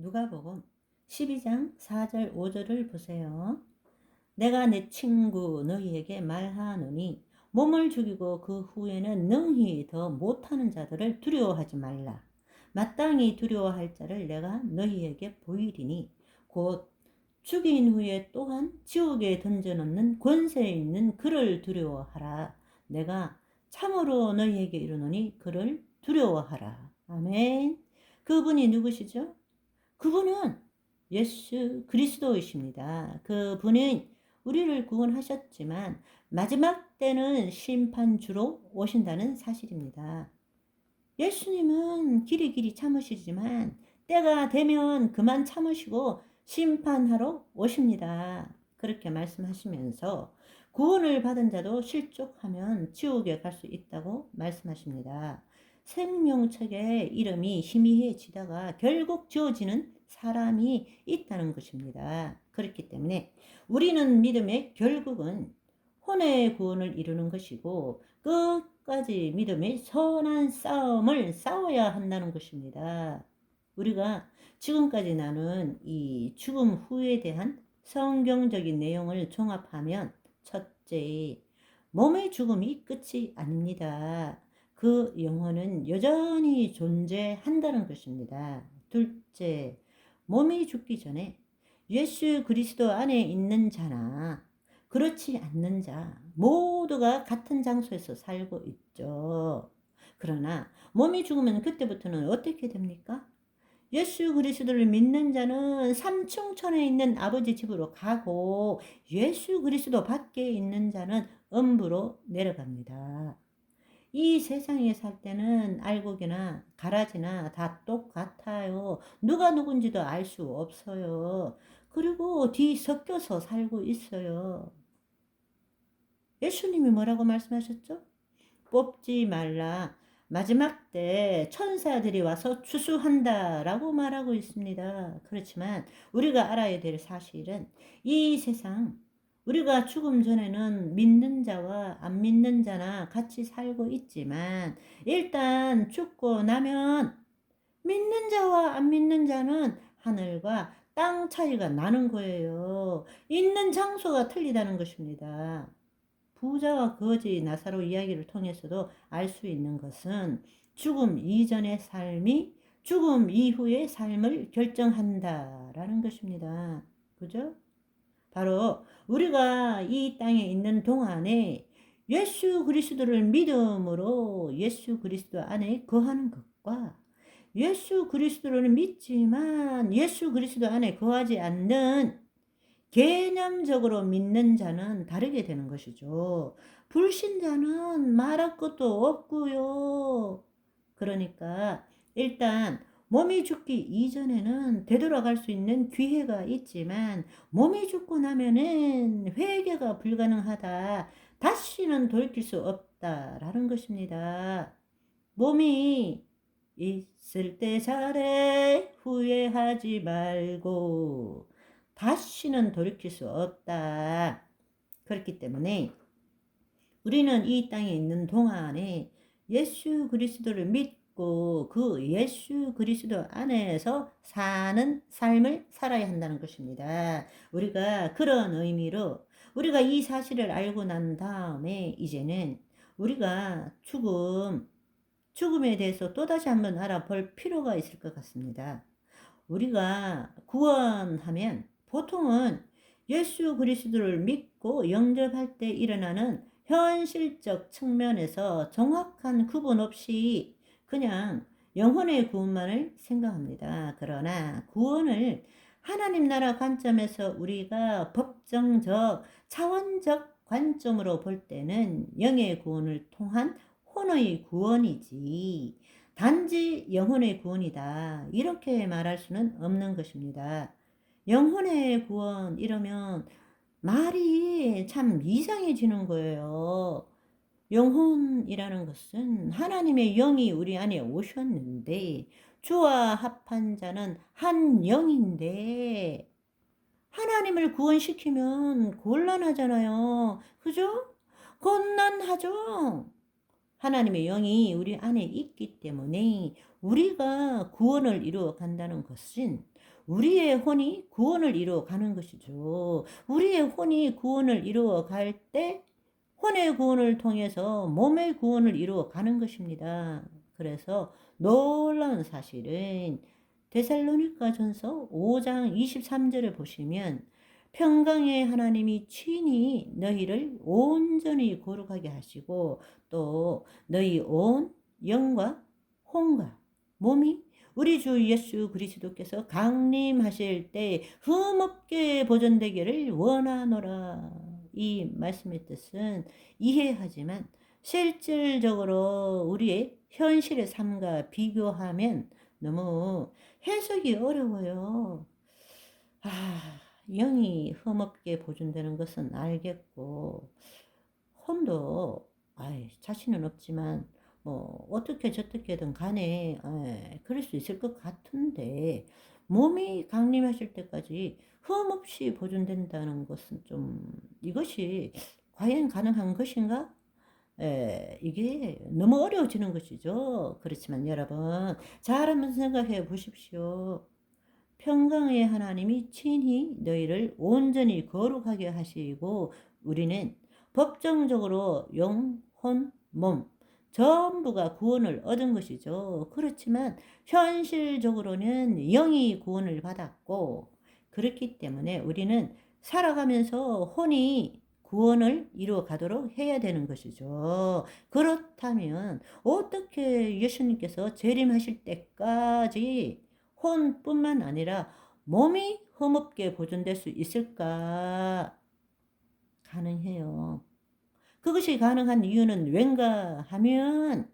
누가복음 12장 4절 5절을 보세요. 내가 내 친구 너희에게 말하노니 몸을 죽이고 그 후에는 능히 더 못하는 자들을 두려워하지 말라. 마땅히 두려워할 자를 내가 너희에게 보이리니 곧 죽인 후에 또한 지옥에 던져넣는 권세 있는 그를 두려워하라. 내가 참으로 너희에게 이르노니 그를 두려워하라. 아멘. 그분이 누구시죠? 그분은 예수 그리스도이십니다. 그분은 우리를 구원하셨지만 마지막 때는 심판주로 오신다는 사실입니다. 예수님은 길이 참으시지만 때가 되면 그만 참으시고 심판하러 오십니다. 그렇게 말씀하시면서 구원을 받은 자도 실족하면 지옥에 갈 수 있다고 말씀하십니다. 생명책의 이름이 희미해지다가 결국 지워지는 사람이 있다는 것입니다. 그렇기 때문에 우리는 믿음의 결국은 혼의 구원을 이루는 것이고 끝까지 믿음의 선한 싸움을 싸워야 한다는 것입니다. 우리가 지금까지 나눈 이 죽음 후에 대한 성경적인 내용을 종합하면 첫째, 몸의 죽음이 끝이 아닙니다. 그 영혼은 여전히 존재한다는 것입니다. 둘째, 몸이 죽기 전에 예수 그리스도 안에 있는 자나 그렇지 않는 자 모두가 같은 장소에서 살고 있죠. 그러나 몸이 죽으면 그때부터는 어떻게 됩니까? 예수 그리스도를 믿는 자는 삼층천에 있는 아버지 집으로 가고 예수 그리스도 밖에 있는 자는 음부로 내려갑니다. 이 세상에 살 때는 알곡이나 가라지나 다 똑같아요. 누가 누군지도 알 수 없어요. 그리고 뒤섞여서 살고 있어요. 예수님이 뭐라고 말씀하셨죠? 뽑지 말라. 마지막 때 천사들이 와서 추수한다라고 말하고 있습니다. 그렇지만 우리가 알아야 될 사실은 이 세상 우리가 죽음 전에는 믿는 자와 안 믿는 자나 같이 살고 있지만 일단 죽고 나면 믿는 자와 안 믿는 자는 하늘과 땅 차이가 나는 거예요. 있는 장소가 틀리다는 것입니다. 부자와 거지 나사로 이야기를 통해서도 알 수 있는 것은 죽음 이전의 삶이 죽음 이후의 삶을 결정한다라는 것입니다. 그죠? 바로 우리가 이 땅에 있는 동안에 예수 그리스도를 믿음으로 예수 그리스도 안에 거하는 것과 예수 그리스도를 믿지만 예수 그리스도 안에 거하지 않는 개념적으로 믿는 자는 다르게 되는 것이죠. 불신자는 말할 것도 없고요. 그러니까 일단 몸이 죽기 이전에는 되돌아갈 수 있는 기회가 있지만 몸이 죽고 나면은 회개가 불가능하다. 다시는 돌이킬 수 없다라는 것입니다. 몸이 있을 때 잘해 후회하지 말고 다시는 돌이킬 수 없다. 그렇기 때문에 우리는 이 땅에 있는 동안에 예수 그리스도를 믿고 그 예수 그리스도 안에서 사는 삶을 살아야 한다는 것입니다. 우리가 그런 의미로 우리가 이 사실을 알고 난 다음에 이제는 우리가 죽음에 대해서 또다시 한번 알아볼 필요가 있을 것 같습니다. 우리가 구원하면 보통은 예수 그리스도를 믿고 영접할 때 일어나는 현실적 측면에서 정확한 구분 없이 그냥 영혼의 구원만을 생각합니다. 그러나 구원을 하나님 나라 관점에서 우리가 법정적, 차원적 관점으로 볼 때는 영의 구원을 통한 혼의 구원이지 단지 영혼의 구원이다. 이렇게 말할 수는 없는 것입니다. 영혼의 구원 이러면 말이 참 이상해지는 거예요. 영혼이라는 것은 하나님의 영이 우리 안에 오셨는데 주와 합한 자는 한 영인데 하나님을 구원시키면 곤란하잖아요. 그죠? 곤란하죠? 하나님의 영이 우리 안에 있기 때문에 우리가 구원을 이루어 간다는 것은 우리의 혼이 구원을 이루어 가는 것이죠. 우리의 혼이 구원을 이루어 갈 때 혼의 구원을 통해서 몸의 구원을 이루어 가는 것입니다. 그래서 놀라운 사실은 데살로니가전서 5장 23절에 보시면 평강의 하나님이 친히 너희를 온전히 거룩하게 하시고 또 너희 온 영과 혼과 몸이 우리 주 예수 그리스도께서 강림하실 때 흠없게 보존되기를 원하노라. 이 말씀의 뜻은 이해하지만 실질적으로 우리의 현실의 삶과 비교하면 너무 해석이 어려워요. 영이 흠없게 보존되는 것은 알겠고 혼도 자신은 없지만 뭐 어떻게 저떻게든 간에 그럴 수 있을 것 같은데 몸이 강림하실 때까지 흠없이 보존된다는 것은 좀 이것이 과연 가능한 것인가? 이게 너무 어려워지는 것이죠. 그렇지만 여러분 잘 한번 생각해 보십시오. 평강의 하나님이 친히 너희를 온전히 거룩하게 하시고 우리는 법정적으로 영, 혼, 몸 전부가 구원을 얻은 것이죠. 그렇지만 현실적으로는 영이 구원을 받았고 그렇기 때문에 우리는 살아가면서 혼이 구원을 이루어 가도록 해야 되는 것이죠. 그렇다면 어떻게 예수님께서 재림하실 때까지 혼뿐만 아니라 몸이 흠없게 보존될 수 있을까? 가능해요. 그것이 가능한 이유는 왠가 하면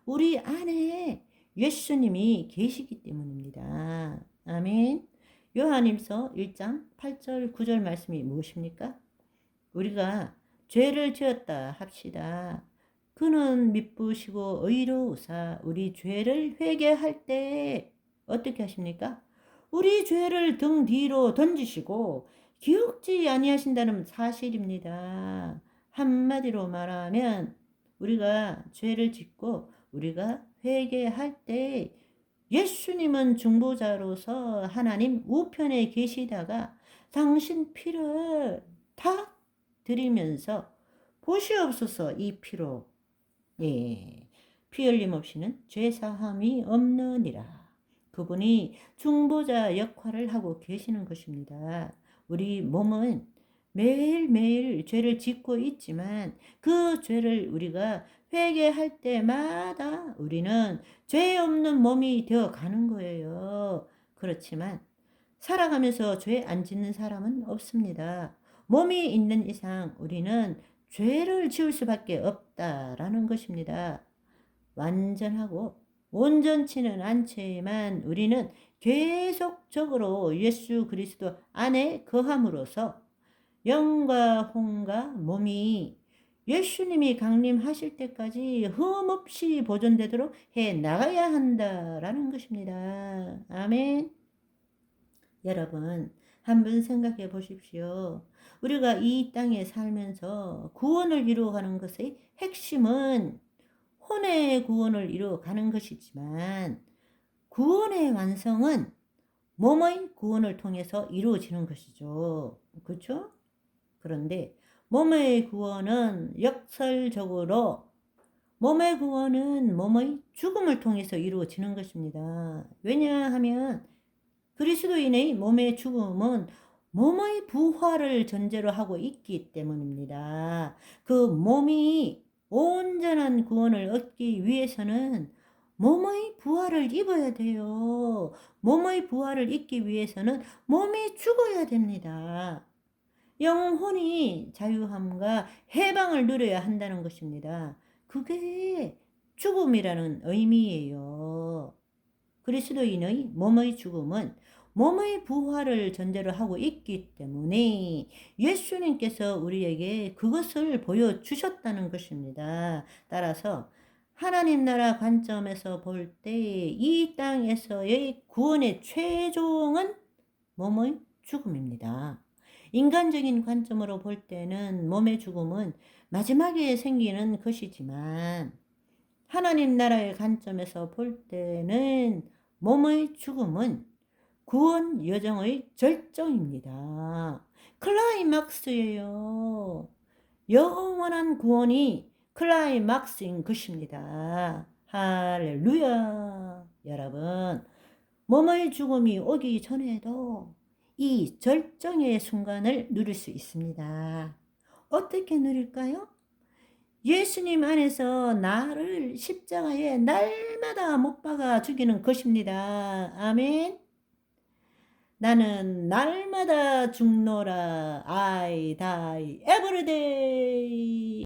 우리 안에 예수님이 계시기 때문입니다. 아멘. 요한일서 1장 8절 9절 말씀이 무엇입니까? 우리가 죄를 지었다 합시다. 그는 미쁘시고 의로우사 우리 죄를 회개할 때 어떻게 하십니까? 우리 죄를 등 뒤로 던지시고 기억지 아니하신다는 사실입니다. 한마디로 말하면 우리가 죄를 짓고 우리가 회개할 때 예수님은 중보자로서 하나님 우편에 계시다가 당신 피를 다 드리면서 보시옵소서 이 피로 피 흘림 없이는 죄사함이 없느니라. 그분이 중보자 역할을 하고 계시는 것입니다. 우리 몸은 매일매일 죄를 짓고 있지만 그 죄를 우리가 회개할 때마다 우리는 죄 없는 몸이 되어 가는 거예요. 그렇지만 살아가면서 죄 안 짓는 사람은 없습니다. 몸이 있는 이상 우리는 죄를 지을 수밖에 없다라는 것입니다. 완전하고 온전치는 않지만 우리는 계속적으로 예수 그리스도 안에 거함으로써 영과 혼과 몸이 예수님이 강림하실 때까지 흠없이 보존되도록 해 나가야 한다라는 것입니다. 아멘. 여러분 한번 생각해 보십시오. 우리가 이 땅에 살면서 구원을 이루어가는 것의 핵심은 혼의 구원을 이루어가는 것이지만 구원의 완성은 몸의 구원을 통해서 이루어지는 것이죠. 그렇죠? 그런데 몸의 구원은 역설적으로 몸의 구원은 몸의 죽음을 통해서 이루어지는 것입니다. 왜냐하면 그리스도인의 몸의 죽음은 몸의 부활을 전제로 하고 있기 때문입니다. 그 몸이 온전한 구원을 얻기 위해서는 몸의 부활을 입어야 돼요. 몸의 부활을 입기 위해서는 몸이 죽어야 됩니다. 영혼이 자유함과 해방을 누려야 한다는 것입니다. 그게 죽음이라는 의미예요. 그리스도인의 몸의 죽음은 몸의 부활을 전제로 하고 있기 때문에 예수님께서 우리에게 그것을 보여주셨다는 것입니다. 따라서 하나님 나라 관점에서 볼 때 이 땅에서의 구원의 최종은 몸의 죽음입니다. 인간적인 관점으로 볼 때는 몸의 죽음은 마지막에 생기는 것이지만 하나님 나라의 관점에서 볼 때는 몸의 죽음은 구원 여정의 절정입니다. 클라이막스예요. 영원한 구원이 클라이막스인 것입니다. 할렐루야. 여러분, 몸의 죽음이 오기 전에도 이 절정의 순간을 누릴 수 있습니다. 어떻게 누릴까요? 예수님 안에서 나를 십자가에 날마다 못 박아 죽이는 것입니다. 아멘. 나는 날마다 죽노라. I die every day.